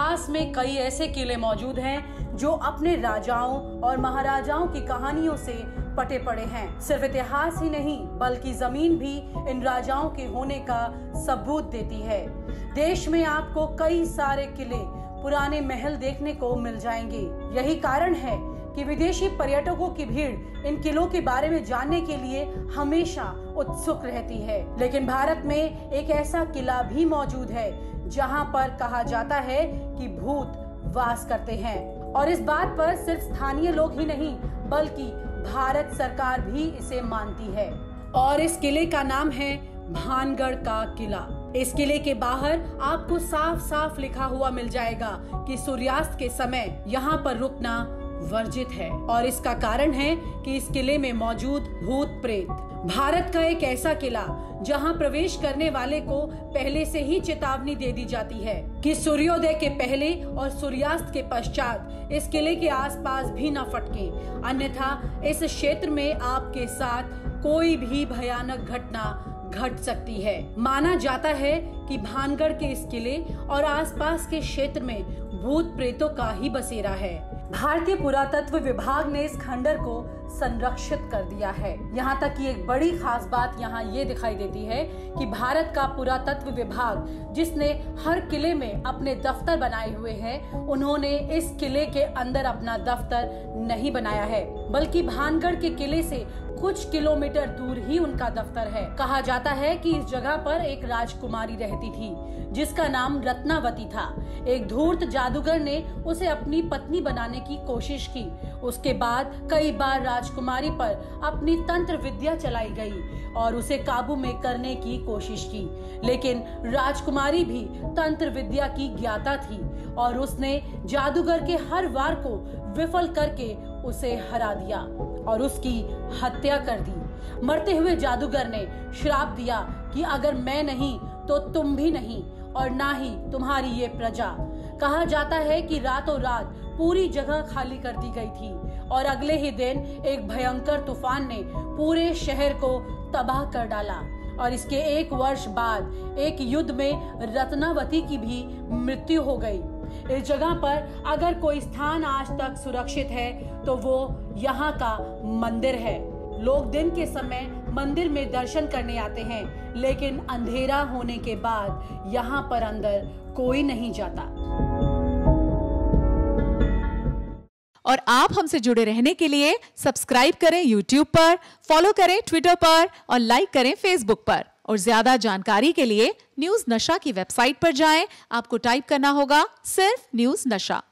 इतिहास में कई ऐसे किले मौजूद हैं जो अपने राजाओं और महाराजाओं की कहानियों से पटे पड़े हैं। सिर्फ इतिहास ही नहीं बल्कि जमीन भी इन राजाओं के होने का सबूत देती है। देश में आपको कई सारे किले, पुराने महल देखने को मिल जाएंगे। यही कारण है कि विदेशी पर्यटकों की भीड़ इन किलों के बारे में जानने के लिए हमेशा उत्सुक रहती है। लेकिन भारत में एक ऐसा किला भी मौजूद है जहां पर कहा जाता है कि भूत वास करते हैं, और इस बात पर सिर्फ स्थानीय लोग ही नहीं बल्कि भारत सरकार भी इसे मानती है। और इस किले का नाम है भानगढ़ का किला। इस किले के बाहर आपको साफ साफ लिखा हुआ मिल जाएगा कि सूर्यास्त के समय यहाँ पर रुकना वर्जित है, और इसका कारण है कि इस किले में मौजूद भूत प्रेत। भारत का एक ऐसा किला जहां प्रवेश करने वाले को पहले से ही चेतावनी दे दी जाती है कि सूर्योदय के पहले और सूर्यास्त के पश्चात इस किले के आसपास भी न फटके, अन्यथा इस क्षेत्र में आपके साथ कोई भी भयानक घटना घट सकती है। माना जाता है कि भानगढ़ के इस किले और आसपास के क्षेत्र में भूत प्रेतों का ही बसेरा है। भारतीय पुरातत्व विभाग ने इस खंडर को संरक्षित कर दिया है। यहाँ तक कि एक बड़ी खास बात यहाँ ये दिखाई देती है कि भारत का पुरातत्व विभाग, जिसने हर किले में अपने दफ्तर बनाए हुए हैं, उन्होंने इस किले के अंदर अपना दफ्तर नहीं बनाया है, बल्कि भानगढ़ के किले से कुछ किलोमीटर दूर ही उनका दफ्तर है। कहा जाता है कि इस जगह पर एक राजकुमारी रहती थी जिसका नाम रत्नावती था। एक धूर्त जादूगर ने उसे अपनी पत्नी बनाने की कोशिश की। उसके बाद कई बार राजकुमारी पर अपनी तंत्र विद्या चलाई गई और उसे काबू में करने की कोशिश की, लेकिन राजकुमारी भी तंत्र विद्या की ज्ञाता थी और उसने जादूगर के हर वार को विफल करके उसे हरा दिया और उसकी हत्या कर दी। मरते हुए जादूगर ने श्राप दिया कि अगर मैं नहीं तो तुम भी नहीं, और ना ही तुम्हारी ये प्रजा। कहा जाता है कि रातों रात पूरी जगह खाली कर दी गई थी और अगले ही दिन एक भयंकर तूफान ने पूरे शहर को तबाह कर डाला, और इसके 1 वर्ष बाद एक युद्ध में रत्नावती की भी मृत्यु हो गई। इस जगह पर अगर कोई स्थान आज तक सुरक्षित है तो वो यहाँ का मंदिर है। लोग दिन के समय मंदिर में दर्शन करने आते हैं, लेकिन अंधेरा होने के बाद यहाँ पर अंदर कोई नहीं जाता। और आप हमसे जुड़े रहने के लिए सब्सक्राइब करें YouTube पर, फॉलो करें Twitter पर और लाइक करें Facebook पर। और ज्यादा जानकारी के लिए न्यूज नशा की वेबसाइट पर जाएं। आपको टाइप करना होगा सिर्फ न्यूज नशा।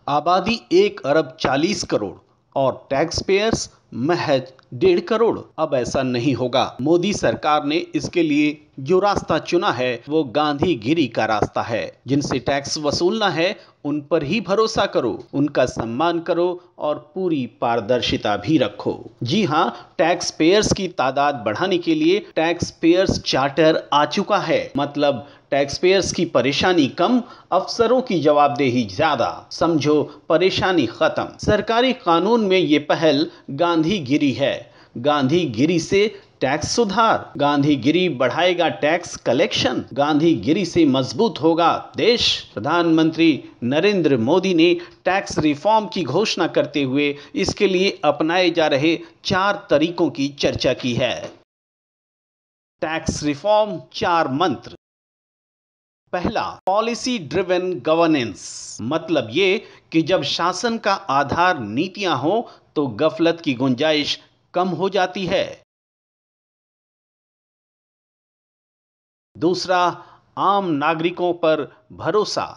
आबादी 1 अरब 40 करोड़ और टैक्स पेयर्स महज 1.5 करोड़। अब ऐसा नहीं होगा। मोदी सरकार ने इसके लिए जो रास्ता चुना है वो गांधीगिरी का रास्ता है। जिनसे टैक्स वसूलना है उन पर ही भरोसा करो, उनका सम्मान करो और पूरी पारदर्शिता भी रखो। जी हाँ, टैक्स पेयर्स की तादाद बढ़ाने के लिए टैक्स पेयर्स चार्टर आ चुका है। मतलब टैक्स पेयर्स की परेशानी कम, अफसरों की जवाबदेही ज्यादा। समझो परेशानी खत्म। सरकारी कानून में ये पहल गांधीगिरी है। गांधीगिरी से टैक्स सुधार, गांधीगिरी बढ़ाएगा टैक्स कलेक्शन, गांधीगिरी से मजबूत होगा देश। प्रधानमंत्री नरेंद्र मोदी ने टैक्स रिफॉर्म की घोषणा करते हुए इसके लिए अपनाए जा रहे 4 तरीकों की चर्चा की है। टैक्स रिफॉर्म 4 मंत्र। पहला, पॉलिसी ड्रिवन गवर्नेंस, मतलब ये कि जब शासन का आधार नीतियां हो तो गफलत की गुंजाइश कम हो जाती है। दूसरा, आम नागरिकों पर भरोसा,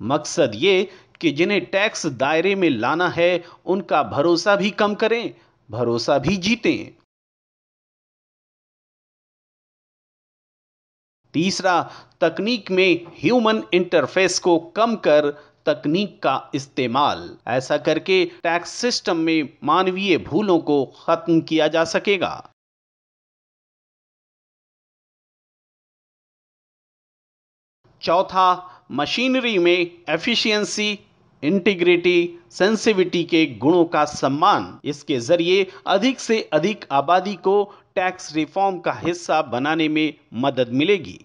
मकसद ये कि जिन्हें टैक्स दायरे में लाना है उनका भरोसा भी कम करें, भरोसा भी जीतें। तीसरा, तकनीक में ह्यूमन इंटरफेस को कम कर तकनीक का इस्तेमाल, ऐसा करके टैक्स सिस्टम में मानवीय भूलों को खत्म किया जा सकेगा। चौथा, मशीनरी में एफिशिएंसी, इंटीग्रिटी, सेंसिटिविटी के गुणों का सम्मान। इसके जरिए अधिक से अधिक आबादी को टैक्स रिफॉर्म का हिस्सा बनाने में मदद मिलेगी।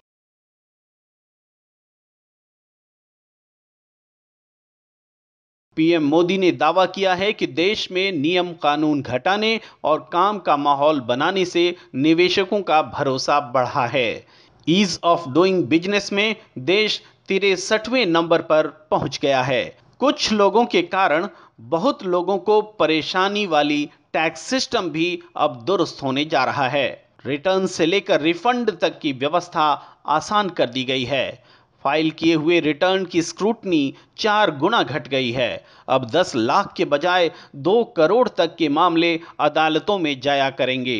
पीएम मोदी ने दावा किया है कि देश में नियम कानून घटाने और काम का माहौल बनाने से निवेशकों का भरोसा बढ़ा है। ईज ऑफ डूइंग बिजनेस में देश 63वें नंबर पर पहुंच गया है। कुछ लोगों के कारण बहुत लोगों को परेशानी वाली टैक्स सिस्टम भी अब दुरुस्त होने जा रहा है। रिटर्न से लेकर रिफंड तक की व्यवस्था आसान कर दी गई है। फाइल किए हुए रिटर्न की स्क्रूटनी 4 गुना घट गई है। अब 10 लाख के बजाय 2 करोड़ तक के मामले अदालतों में जाया करेंगे।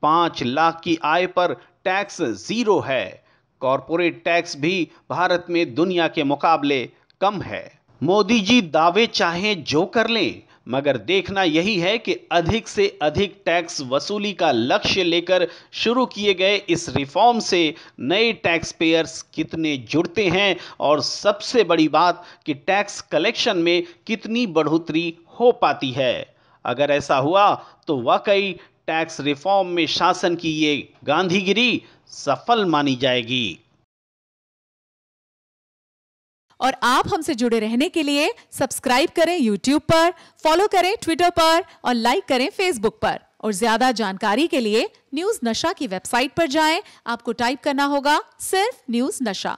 5 लाख की आय पर टैक्स 0 है। कॉरपोरेट टैक्स भी भारत में दुनिया के मुकाबले कम है। मोदी जी दावे चाहें जो कर लें, मगर देखना यही है कि अधिक से अधिक टैक्स वसूली का लक्ष्य लेकर शुरू किए गए इस रिफॉर्म से नए टैक्स पेयर्स कितने जुड़ते हैं और सबसे बड़ी बात कि टैक्स कलेक्शन में कितनी बढ़ोतरी हो पाती है। अगर ऐसा हुआ तो वाकई टैक्स रिफॉर्म में शासन की ये गांधीगिरी सफल मानी जाएगी। और आप हमसे जुड़े रहने के लिए सब्सक्राइब करें YouTube पर, फॉलो करें ट्विटर पर और लाइक करें Facebook पर। और ज्यादा जानकारी के लिए न्यूज नशा की वेबसाइट पर जाएं। आपको टाइप करना होगा सिर्फ न्यूज नशा।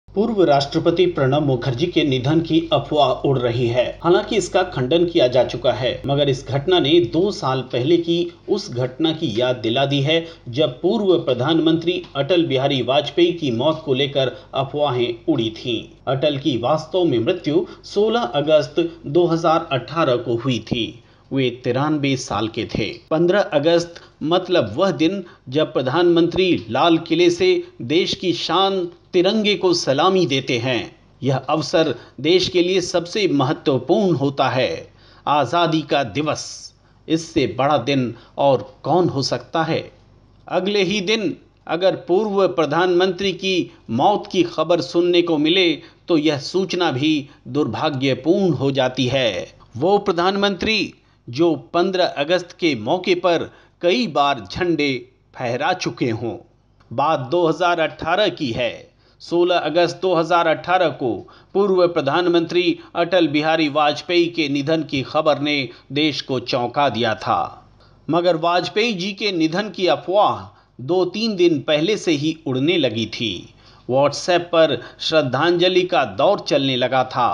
पूर्व राष्ट्रपति प्रणब मुखर्जी के निधन की अफवाह उड़ रही है। हालांकि इसका खंडन किया जा चुका है, मगर इस घटना ने 2 साल पहले की उस घटना की याद दिला दी है जब पूर्व प्रधानमंत्री अटल बिहारी वाजपेयी की मौत को लेकर अफवाहें उड़ी थीं। अटल की वास्तव में मृत्यु 16 अगस्त 2018 को हुई थी। वे 93 साल के थे। 15 अगस्त मतलब वह दिन जब प्रधानमंत्री लाल किले से देश की शान तिरंगे को सलामी देते हैं। यह अवसर देश के लिए सबसे महत्वपूर्ण होता है। आज़ादी का दिवस, इससे बड़ा दिन और कौन हो सकता है। अगले ही दिन अगर पूर्व प्रधानमंत्री की मौत की खबर सुनने को मिले तो यह सूचना भी दुर्भाग्यपूर्ण हो जाती है। वो प्रधानमंत्री जो 15 अगस्त के मौके पर कई बार झंडे फहरा चुके हों, बात 2018 की है। 16 अगस्त 2018 को पूर्व प्रधानमंत्री अटल बिहारी वाजपेयी के निधन की खबर ने देश को चौंका दिया था। मगर वाजपेयी जी के निधन की अफवाह 2-3 दिन पहले से ही उड़ने लगी थी। व्हाट्सएप पर श्रद्धांजलि का दौर चलने लगा था।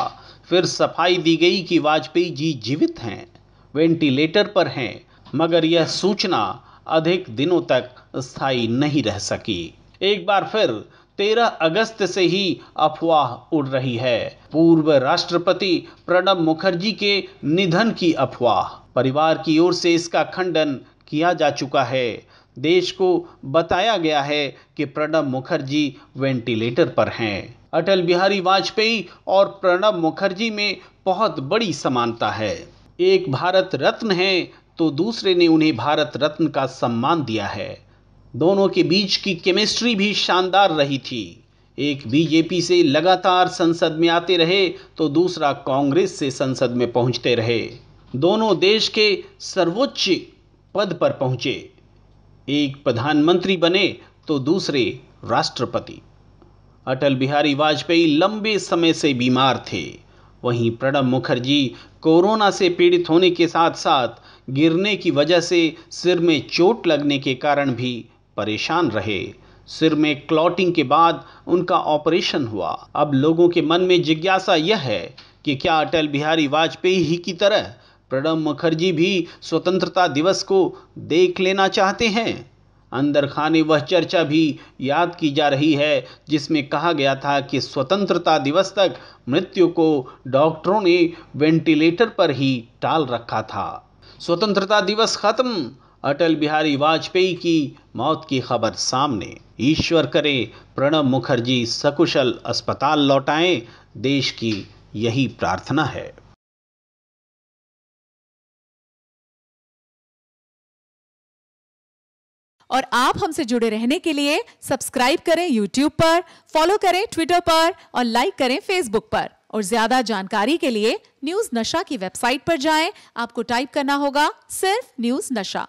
फिर सफाई दी गई कि वाजपेयी जी जीवित हैं, वेंटिलेटर पर हैं, मगर यह सूचना अधिक दिनों तक स्थायी नहीं रह सकी। एक बार फिर 13 अगस्त से ही अफवाह उड़ रही है। पूर्व राष्ट्रपति प्रणब मुखर्जी के निधन की अफवाह। परिवार की ओर से इसका खंडन किया जा चुका है। देश को बताया गया है कि प्रणब मुखर्जी वेंटिलेटर पर हैं। अटल बिहारी वाजपेयी और प्रणब मुखर्जी में बहुत बड़ी समानता है। एक भारत रत्न है तो दूसरे ने उन्हें भारत रत्न का सम्मान दिया है। दोनों के बीच की केमिस्ट्री भी शानदार रही थी। एक बीजेपी से लगातार संसद में आते रहे तो दूसरा कांग्रेस से संसद में पहुंचते रहे। दोनों देश के सर्वोच्च पद पर पहुंचे। एक प्रधानमंत्री बने तो दूसरे राष्ट्रपति। अटल बिहारी वाजपेयी लंबे समय से बीमार थे। वहीं प्रणब मुखर्जी कोरोना से पीड़ित होने के साथ साथ गिरने की वजह से सिर में चोट लगने के कारण भी परेशान रहे। सिर में क्लॉटिंग के बाद उनका ऑपरेशन हुआ। अब लोगों के मन में जिज्ञासा यह है कि क्या अटल बिहारी वाजपेयी ही की तरह प्रणब मुखर्जी भी स्वतंत्रता दिवस को देख लेना चाहते हैं? अंदर खाने वह चर्चा भी याद की जा रही है जिसमें कहा गया था कि स्वतंत्रता दिवस तक मृत्यु को डॉक्टरों ने वेंटिलेटर पर ही टाल रखा था। स्वतंत्रता दिवस खत्म, अटल बिहारी वाजपेयी की मौत की खबर सामने। ईश्वर करे प्रणब मुखर्जी सकुशल अस्पताल लौटाएं, देश की यही प्रार्थना है। और आप हमसे जुड़े रहने के लिए सब्सक्राइब करें YouTube पर, फॉलो करें ट्विटर पर और लाइक करें Facebook पर। और ज्यादा जानकारी के लिए न्यूज नशा की वेबसाइट पर जाएं। आपको टाइप करना होगा सिर्फ न्यूज नशा।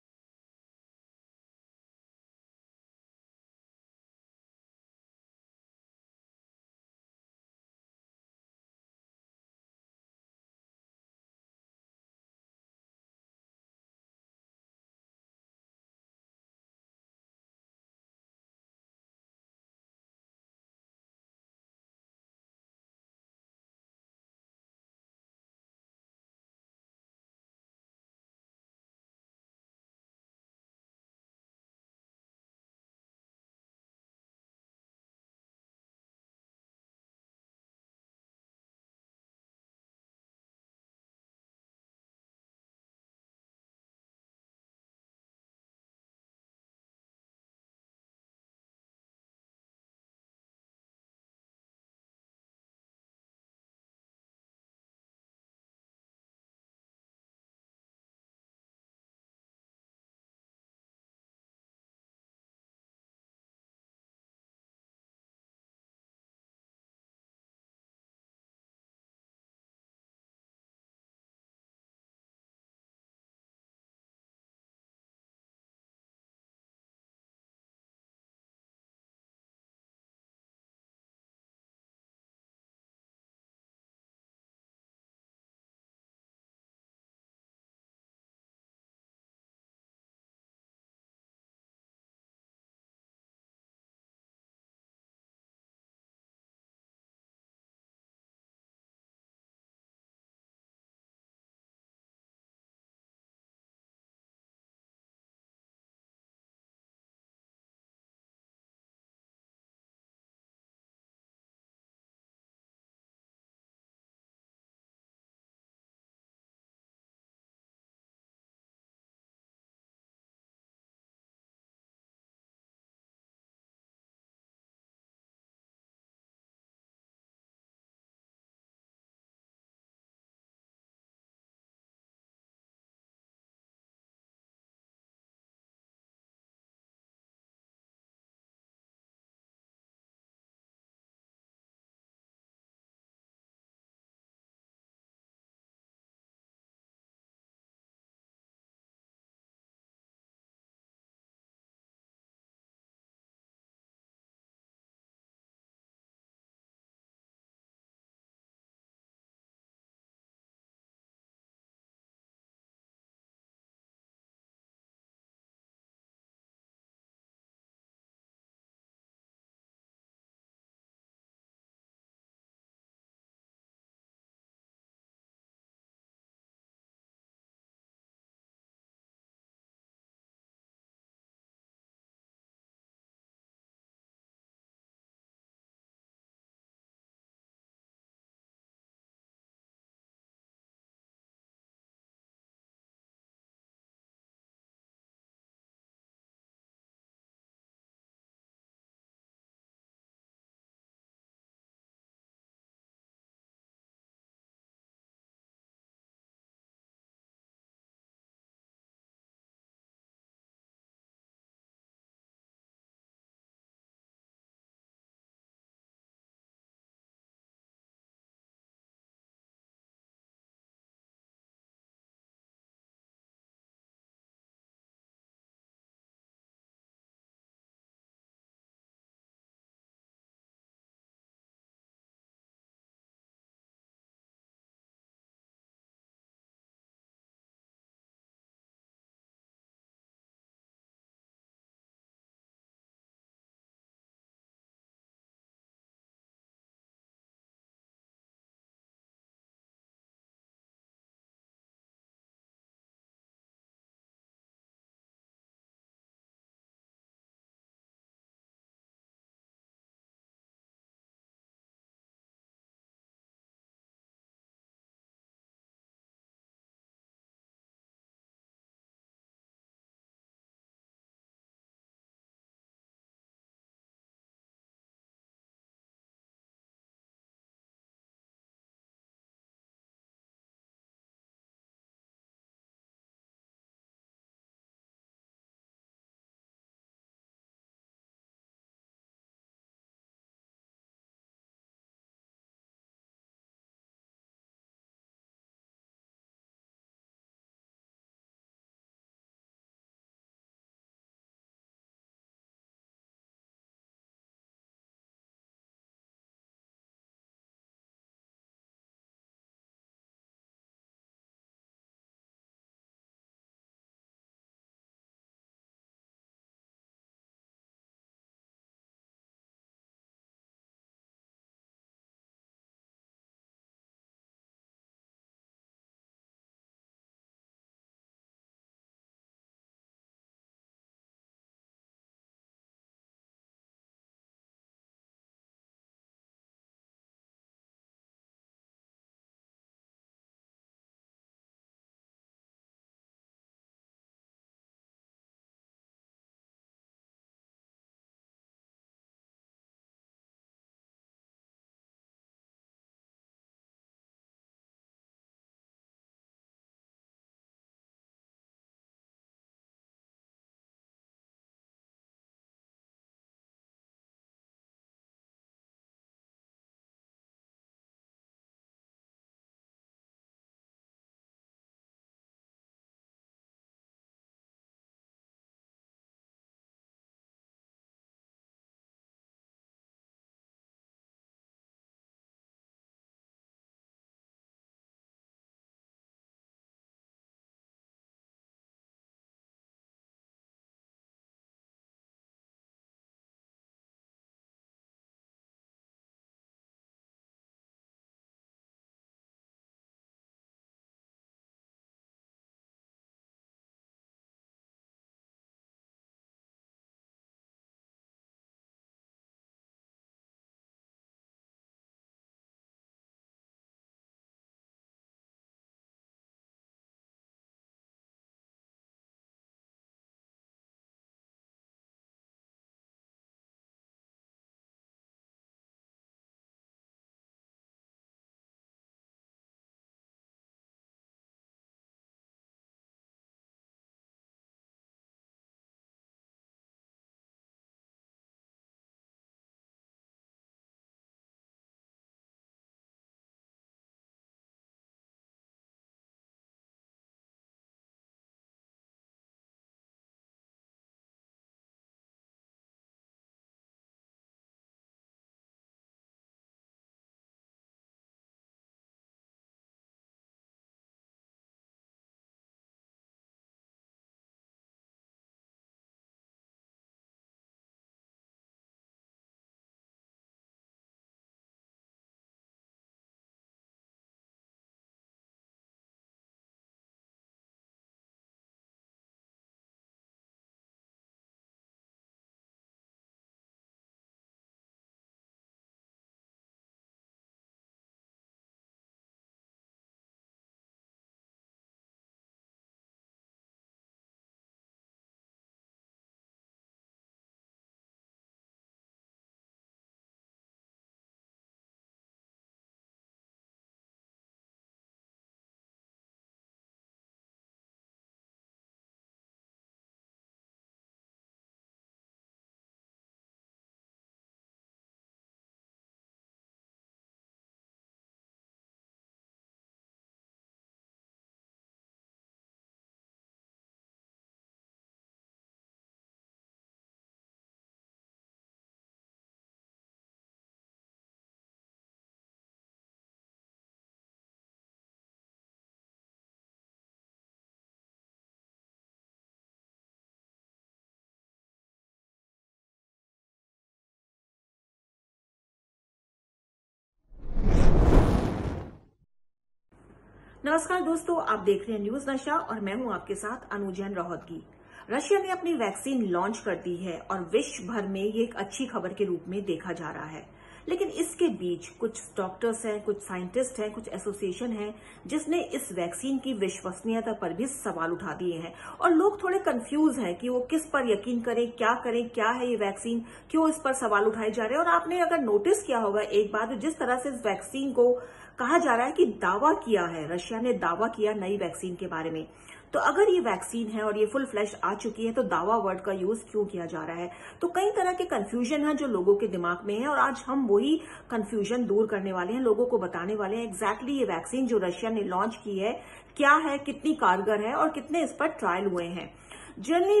नमस्कार दोस्तों, आप देख रहे हैं न्यूज नशा और मैं हूं आपके साथ अनुजैन रोहतगी। रशिया ने अपनी वैक्सीन लॉन्च कर दी है और विश्व भर में ये एक अच्छी खबर के रूप में देखा जा रहा है। लेकिन इसके बीच कुछ डॉक्टर्स हैं, कुछ साइंटिस्ट हैं, कुछ एसोसिएशन हैं जिसने इस वैक्सीन की विश्वसनीयता पर भी सवाल उठा दिए हैं और लोग थोड़े कंफ्यूज हैं कि वो किस पर यकीन करें, क्या है ये वैक्सीन, क्यों इस पर सवाल उठाए जा रहे हैं। और आपने अगर नोटिस किया होगा एक बात, जिस तरह से इस वैक्सीन को कहा जा रहा है कि दावा किया है, रशिया ने दावा किया नई वैक्सीन के बारे में। तो अगर ये वैक्सीन है और ये फुल फ्लैश आ चुकी है तो दावा वर्ड का यूज क्यों किया जा रहा है? तो कई तरह के कंफ्यूजन है जो लोगों के दिमाग में है और आज हम वही कंफ्यूजन दूर करने वाले हैं, लोगों को बताने वाले हैं एग्जैक्टली ये वैक्सीन जो रशिया ने लॉन्च की है क्या है, कितनी कारगर है और कितने इस पर ट्रायल हुए हैं। जनरली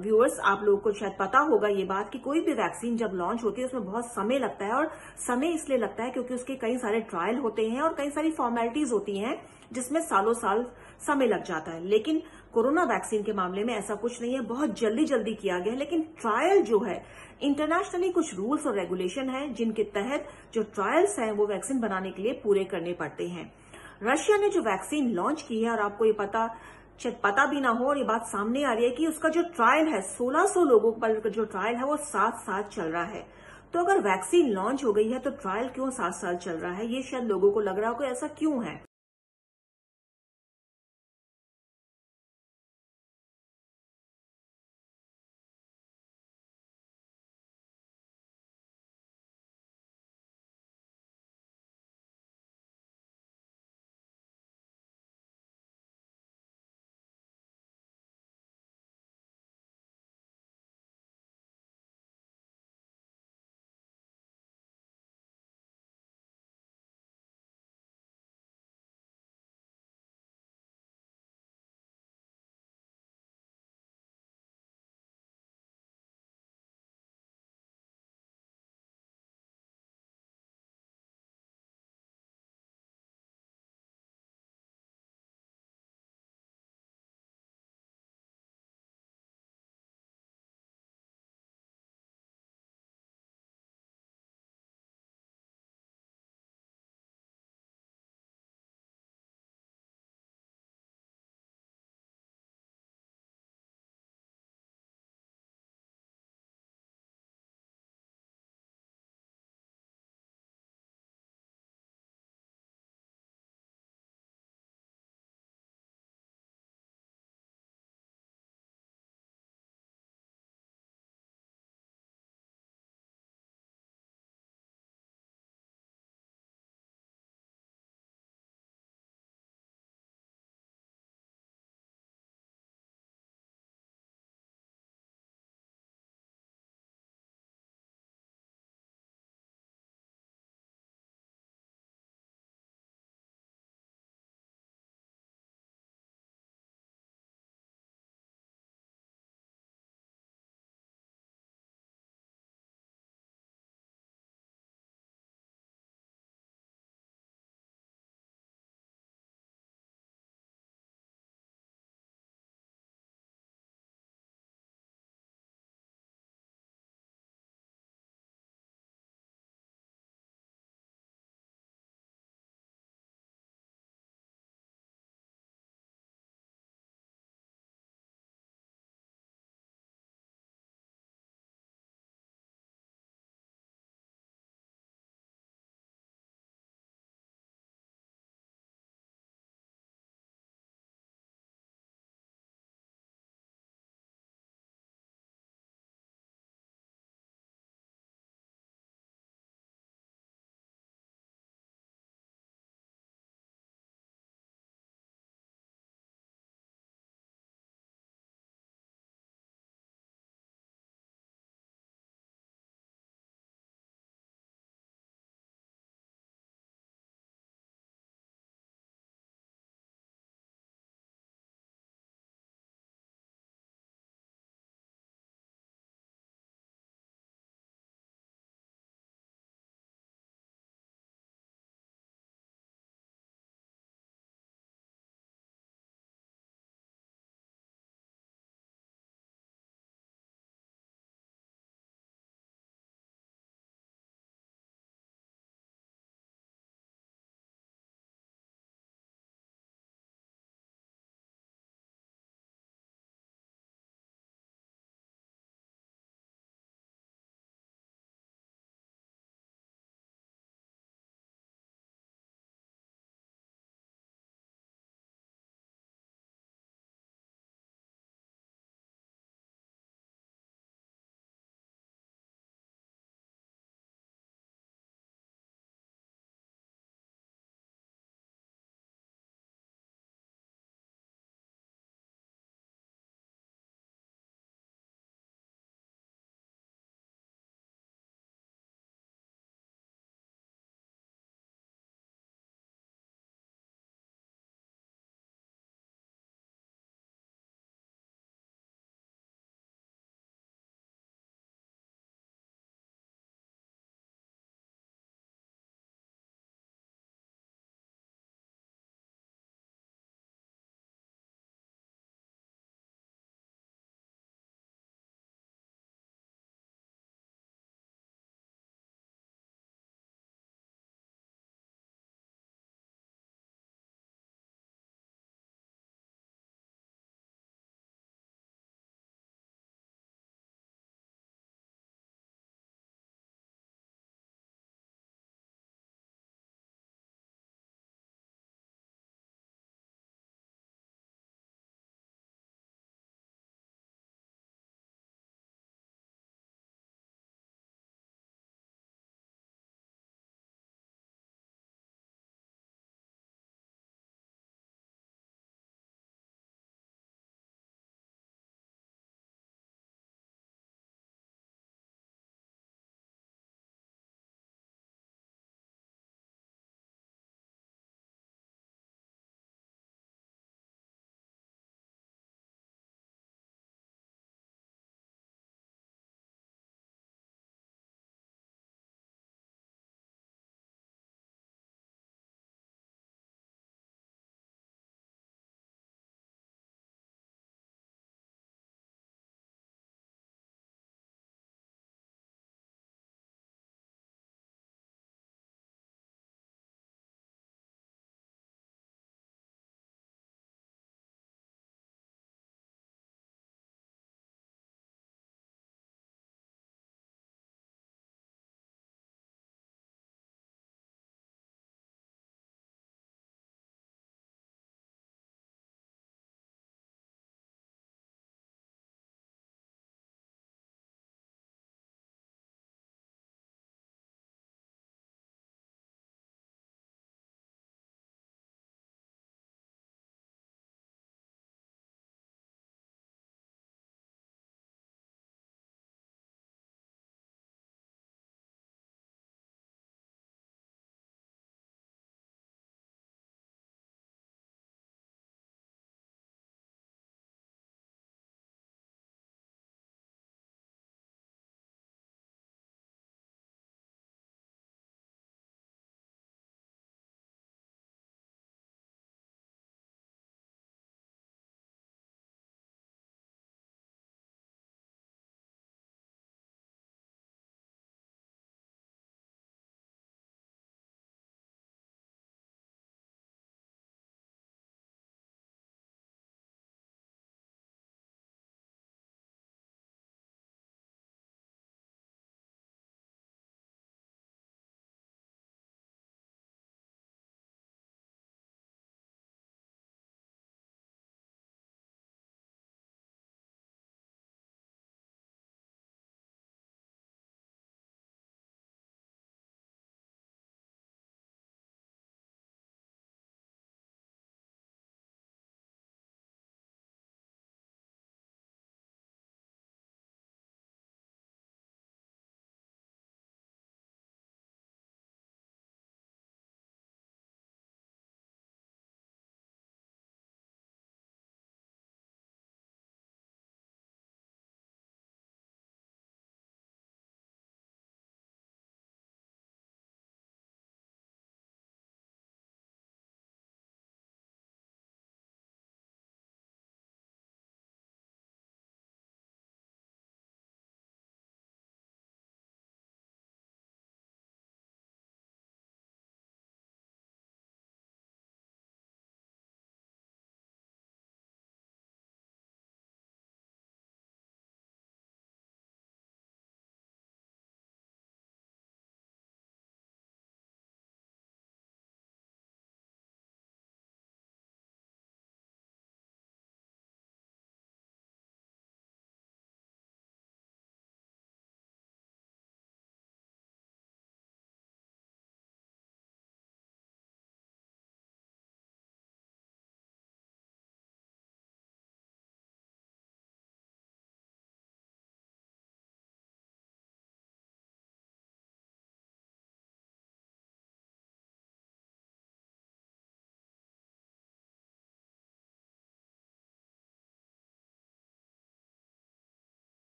व्यूअर्स, आप लोगों को शायद पता होगा ये बात कि कोई भी वैक्सीन जब लॉन्च होती है उसमें बहुत समय लगता है और समय इसलिए लगता है क्योंकि उसके कई सारे ट्रायल होते हैं और कई सारी फॉर्मेलिटीज होती हैं जिसमें सालों साल समय लग जाता है। लेकिन कोरोना वैक्सीन के मामले में ऐसा कुछ नहीं है, बहुत जल्दी जल्दी किया गया है। लेकिन ट्रायल जो है, इंटरनेशनली कुछ रूल्स और रेगुलेशन है जिनके तहत जो ट्रायल्स हैं वो वैक्सीन बनाने के लिए पूरे करने पड़ते हैं। रशिया ने जो वैक्सीन लॉन्च की है और आपको ये शायद पता भी ना हो और ये बात सामने आ रही है कि उसका जो ट्रायल है 1600 लोगों पर जो ट्रायल है वो 7 साल चल रहा है। तो अगर वैक्सीन लॉन्च हो गई है तो ट्रायल क्यों 7 साल चल रहा है, ये शायद लोगों को लग रहा हो कि ऐसा क्यों है।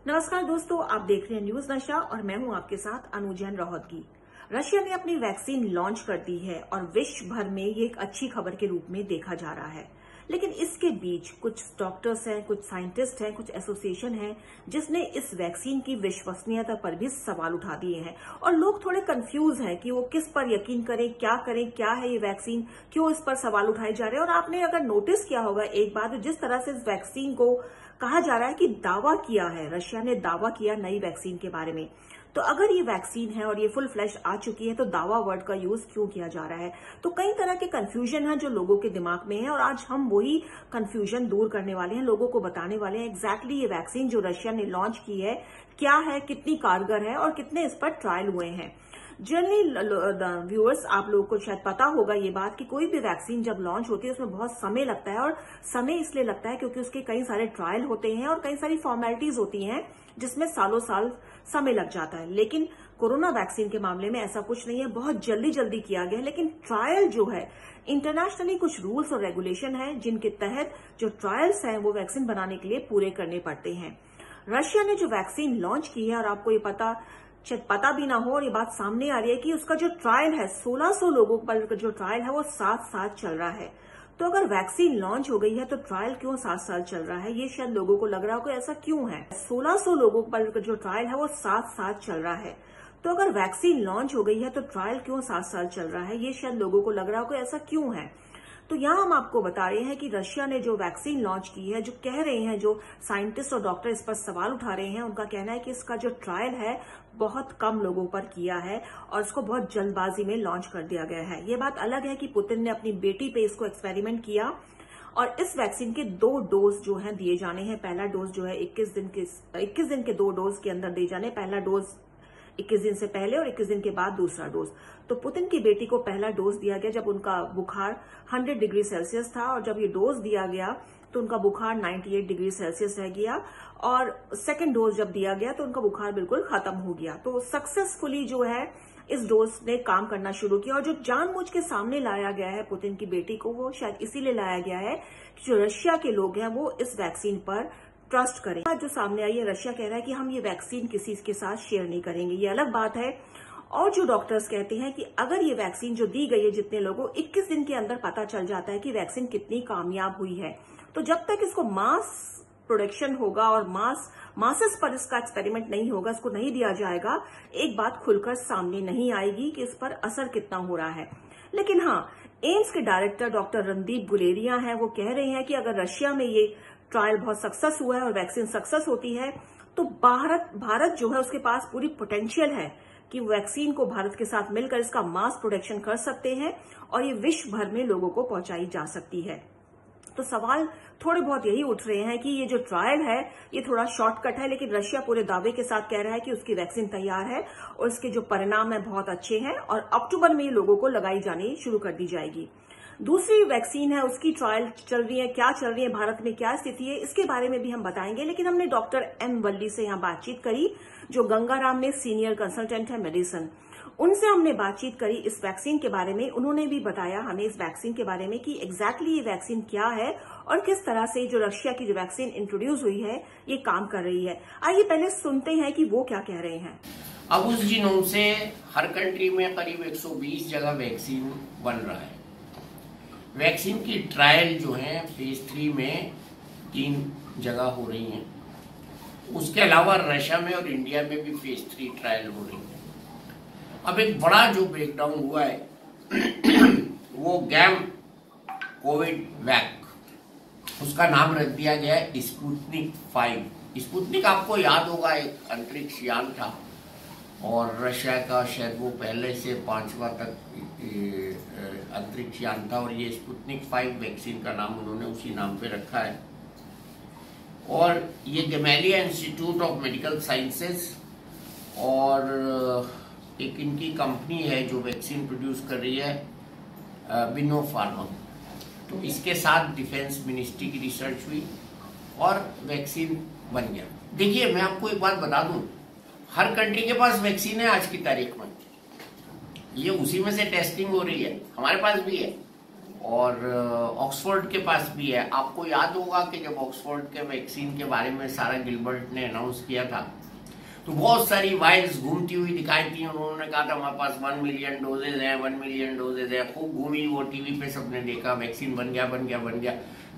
नमस्कार दोस्तों, आप देख रहे हैं न्यूज नशा और मैं हूं आपके साथ अनुजैन रोहतगी। रशिया ने अपनी वैक्सीन लॉन्च कर दी है और विश्व भर में ये एक अच्छी खबर के रूप में देखा जा रहा है। लेकिन इसके बीच कुछ डॉक्टर्स हैं, कुछ साइंटिस्ट हैं, कुछ एसोसिएशन हैं जिसने इस वैक्सीन की विश्वसनीयता पर भी सवाल उठा दिए हैं और लोग थोड़े कंफ्यूज हैं कि वो किस पर यकीन करें, क्या है ये वैक्सीन, क्यों इस पर सवाल उठाए जा रहे हैं। और आपने अगर नोटिस किया होगा एक बात, जिस तरह से इस वैक्सीन को कहा जा रहा है कि दावा किया है, रशिया ने दावा किया नई वैक्सीन के बारे में, तो अगर ये वैक्सीन है और ये फुल फ्लैश आ चुकी है तो दावा वर्ड का यूज क्यों किया जा रहा है। तो कई तरह के कंफ्यूजन है जो लोगों के दिमाग में है और आज हम वही कंफ्यूजन दूर करने वाले हैं, लोगों को बताने वाले हैं एग्जैक्टली ये वैक्सीन जो रशिया ने लॉन्च की है क्या है, कितनी कारगर है और कितने इस पर ट्रायल हुए हैं। जनरली व्यूअर्स, आप लोगों को शायद पता होगा ये बात कि कोई भी वैक्सीन जब लॉन्च होती है उसमें बहुत समय लगता है और समय इसलिए लगता है क्योंकि उसके कई सारे ट्रायल होते हैं और कई सारी फॉर्मेलिटीज होती हैं जिसमें सालों साल समय लग जाता है। लेकिन कोरोना वैक्सीन के मामले में ऐसा कुछ नहीं है, बहुत जल्दी किया गया है। लेकिन ट्रायल जो है, इंटरनेशनली कुछ रूल्स और रेगुलेशन है जिनके तहत जो ट्रायल्स हैं वो वैक्सीन बनाने के लिए पूरे करने पड़ते हैं। रशिया ने जो वैक्सीन लॉन्च की है और आपको ये पता भी ना हो और ये बात सामने आ रही है कि उसका जो ट्रायल है 1600 लोगों पर जो ट्रायल है वो 7 साल चल रहा है। तो अगर वैक्सीन लॉन्च हो गई है तो ट्रायल क्यों 7 साल चल रहा है, ये शायद लोगों को लग रहा हो कि ऐसा क्यों है। 1600 लोगों पर जो ट्रायल है वो 7 साल चल रहा है। तो अगर वैक्सीन लॉन्च हो गई है तो ट्रायल क्यों 7 साल चल रहा है, ये शायद लोगों को लग रहा हो कि ऐसा क्यों है। तो यहां हम आपको बता रहे हैं कि रशिया ने जो वैक्सीन लॉन्च की है, जो कह रहे हैं, जो साइंटिस्ट और डॉक्टर इस पर सवाल उठा रहे हैं, उनका कहना है कि इसका जो ट्रायल है बहुत कम लोगों पर किया है और इसको बहुत जल्दबाजी में लॉन्च कर दिया गया है। ये बात अलग है कि पुतिन ने अपनी बेटी पे इसको एक्सपेरिमेंट किया और इस वैक्सीन के 2 डोज जो है दिए जाने हैं। पहला डोज जो है 21 दिन के 2 डोज के अंदर दिए जाने, पहला डोज 21 दिन से पहले और 21 दिन के बाद दूसरा डोज। तो पुतिन की बेटी को पहला डोज दिया गया जब उनका बुखार 100 डिग्री सेल्सियस था और जब ये डोज दिया गया तो उनका बुखार 98 डिग्री सेल्सियस रह गया और सेकेंड डोज जब दिया गया तो उनका बुखार बिल्कुल खत्म हो गया। तो सक्सेसफुली जो है इस डोज ने काम करना शुरू किया और जो जानबूझ के सामने लाया गया है पुतिन की बेटी को, वो शायद इसीलिए लाया गया है कि जो रशिया के लोग हैं वो इस वैक्सीन पर ट्रस्ट करें। जो सामने आई है, रशिया कह रहा है कि हम ये वैक्सीन किसी के साथ शेयर नहीं करेंगे, ये अलग बात है। और जो डॉक्टर्स कहते हैं कि अगर ये वैक्सीन जो दी गई है जितने लोगों, 21 दिन के अंदर पता चल जाता है कि वैक्सीन कितनी कामयाब हुई है। तो जब तक इसको मास प्रोडक्शन होगा और मासेस पर इसका एक्सपेरिमेंट नहीं होगा, इसको नहीं दिया जाएगा, एक बात खुलकर सामने नहीं आएगी कि इस पर असर कितना हो रहा है। लेकिन हाँ, एम्स के डायरेक्टर डॉक्टर रणदीप गुलेरिया हैं, वो कह रहे हैं कि अगर रशिया में ये ट्रायल बहुत सक्सेस हुआ है और वैक्सीन सक्सेस होती है तो भारत जो है उसके पास पूरी पोटेंशियल है कि वैक्सीन को भारत के साथ मिलकर इसका मास प्रोडक्शन कर सकते हैं और ये विश्व भर में लोगों को पहुंचाई जा सकती है। तो सवाल थोड़े बहुत यही उठ रहे हैं कि ये जो ट्रायल है ये थोड़ा शॉर्टकट है, लेकिन रशिया पूरे दावे के साथ कह रहा है कि उसकी वैक्सीन तैयार है और इसके जो परिणाम है बहुत अच्छे हैं और अक्टूबर में ये लोगों को लगाई जानी शुरू कर दी जाएगी। दूसरी वैक्सीन है, उसकी ट्रायल चल रही है, क्या चल रही है, भारत में क्या स्थिति है, इसके बारे में भी हम बताएंगे। लेकिन हमने डॉक्टर एम वल्ली से यहाँ बातचीत करी, जो गंगाराम में सीनियर कंसल्टेंट है मेडिसिन। उनसे हमने बातचीत करी इस वैक्सीन के बारे में। उन्होंने भी बताया हमें इस वैक्सीन के बारे में कि एग्जैक्टली ये वैक्सीन क्या है और किस तरह से जो रशिया की जो वैक्सीन इंट्रोड्यूस हुई है ये काम कर रही है। आइए पहले सुनते हैं कि वो क्या कह रहे हैं। अब उस जीनोम से हर कंट्री में करीब 120 जगह वैक्सीन बन रहा है। वैक्सीन की ट्रायल जो है फेज 3 में 3 जगह हो रही हैं। उसके अलावा रशिया में और इंडिया में भी फेज 3 ट्रायल हो रही है। अब एक बड़ा जो ब्रेकडाउन हुआ है वो गैम कोविड वैक, उसका नाम रख दिया गया है स्पुतनिक 5। स्पुतनिक आपको याद होगा एक अंतरिक्ष यान था और रशिया का शायद वो पहले से 5वां तक अंतरिक्ष यान था और ये स्पुतनिक 5 वैक्सीन का नाम उन्होंने उसी नाम पे रखा है। और ये गैमालिया इंस्टीट्यूट ऑफ मेडिकल साइंसेस और एक इनकी कंपनी है जो वैक्सीन प्रोड्यूस कर रही है बिनो फार्मा। तो इसके साथ डिफेंस मिनिस्ट्री की रिसर्च हुई और वैक्सीन बन गया। देखिए मैं आपको एक बात बता दूं, हर कंट्री के पास वैक्सीन है आज की तारीख में, ये उसी में से टेस्टिंग हो रही है, हमारे पास भी है और ऑक्सफोर्ड के पास भी है। आपको याद होगा कि जब ऑक्सफोर्ड के वैक्सीन के बारे में सारा गिलबर्ट ने अनाउंस किया था तो बहुत सारी वाइल्स घूमती हुई दिखाई थी। उन्होंने कहा था हमारे पास 1 मिलियन डोजेज है, 1 मिलियन डोजेज है, खूब घूमी वो, टीवी पे सबने देखा, वैक्सीन बन गया।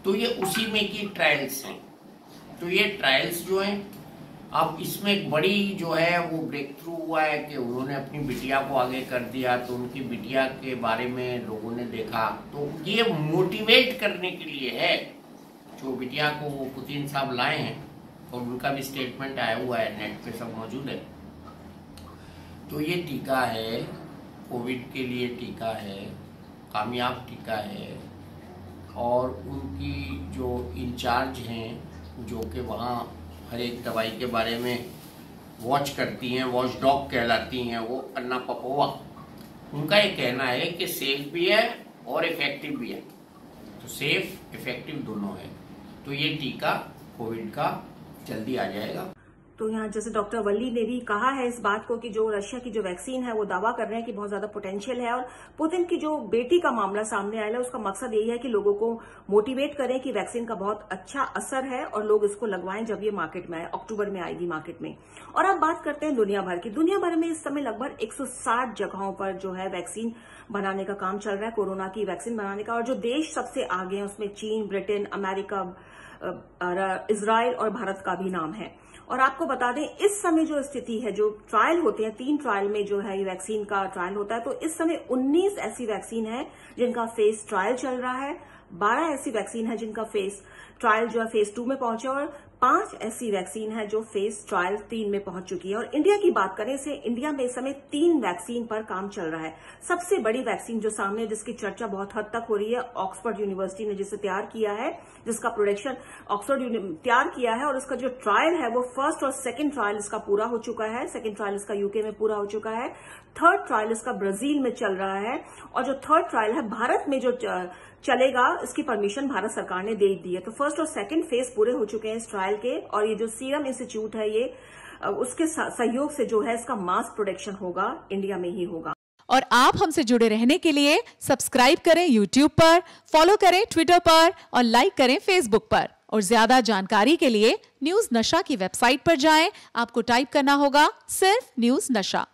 तो ये उसी में की ट्रायल्स हैं। तो ये ट्रायल्स जो हैं, अब इसमें एक बड़ी जो है वो ब्रेक थ्रू हुआ है कि उन्होंने अपनी बिटिया को आगे कर दिया। तो उनकी बिटिया के बारे में लोगों ने देखा, तो ये मोटिवेट करने के लिए है। जो बिटिया को वो पुतिन साहब लाए हैं और उनका भी स्टेटमेंट आया हुआ है, नेट पे सब मौजूद है। तो ये टीका है, कोविड के लिए टीका है, कामयाब टीका है। और उनकी जो इंचार्ज हैं, जो कि वहाँ हर एक दवाई के बारे में वॉच करती हैं, वॉच डॉग कहलाती हैं, वो अन्ना पपोवा, उनका ये कहना है कि सेफ भी है और इफेक्टिव भी है। तो सेफ इफेक्टिव दोनों है। तो ये टीका कोविड का जल्दी आ जाएगा। तो यहाँ जैसे डॉक्टर वल्ली ने भी कहा है इस बात को कि जो रशिया की जो वैक्सीन है वो दावा कर रहे हैं कि बहुत ज्यादा पोटेंशियल है। और पुतिन की जो बेटी का मामला सामने आया है, उसका मकसद यही है कि लोगों को मोटिवेट करें कि वैक्सीन का बहुत अच्छा असर है और लोग इसको लगवाएं जब ये मार्केट में आए। अक्टूबर में आएगी मार्केट में। और अब बात करते हैं दुनिया भर की। दुनिया भर में इस समय लगभग 160 जगहों पर जो है वैक्सीन बनाने का काम चल रहा है, कोरोना की वैक्सीन बनाने का। और जो देश सबसे आगे हैं उसमें चीन, ब्रिटेन, अमेरिका, इजराइल और भारत का भी नाम है। और आपको बता दें इस समय जो स्थिति है, जो ट्रायल होते हैं, 3 ट्रायल में जो है ये वैक्सीन का ट्रायल होता है। तो इस समय 19 ऐसी वैक्सीन है जिनका फेज ट्रायल चल रहा है, 12 ऐसी वैक्सीन है जिनका फेज ट्रायल जो है फेज 2 में पहुंचे और 5 ऐसी वैक्सीन है जो फेज ट्रायल 3 में पहुंच चुकी है। और इंडिया की बात करें से इंडिया में इस समय 3 वैक्सीन पर काम चल रहा है। सबसे बड़ी वैक्सीन जो सामने जिसकी चर्चा बहुत हद तक हो रही है, ऑक्सफोर्ड यूनिवर्सिटी ने जिसे तैयार किया है, जिसका प्रोडक्शन ऑक्सफोर्ड तैयार किया है। और उसका जो ट्रायल है वो फर्स्ट और सेकेंड ट्रायल इसका पूरा हो चुका है। सेकेंड ट्रायल इसका यूके में पूरा हो चुका है। थर्ड ट्रायल इसका ब्राजील में चल रहा है। और जो थर्ड ट्रायल है भारत में जो चलेगा, इसकी परमिशन भारत सरकार ने दे दी है। तो फर्स्ट और सेकंड फेज पूरे हो चुके हैं इस ट्रायल के। और ये जो सीरम इंस्टीट्यूट है, ये उसके सहयोग से जो है इसका मास प्रोडक्शन होगा, इंडिया में ही होगा। और आप हमसे जुड़े रहने के लिए सब्सक्राइब करें YouTube पर, फॉलो करें ट्विटर पर और लाइक करें Facebook पर। और ज्यादा जानकारी के लिए न्यूज नशा की वेबसाइट पर जाएं। आपको टाइप करना होगा सिर्फ न्यूज नशा।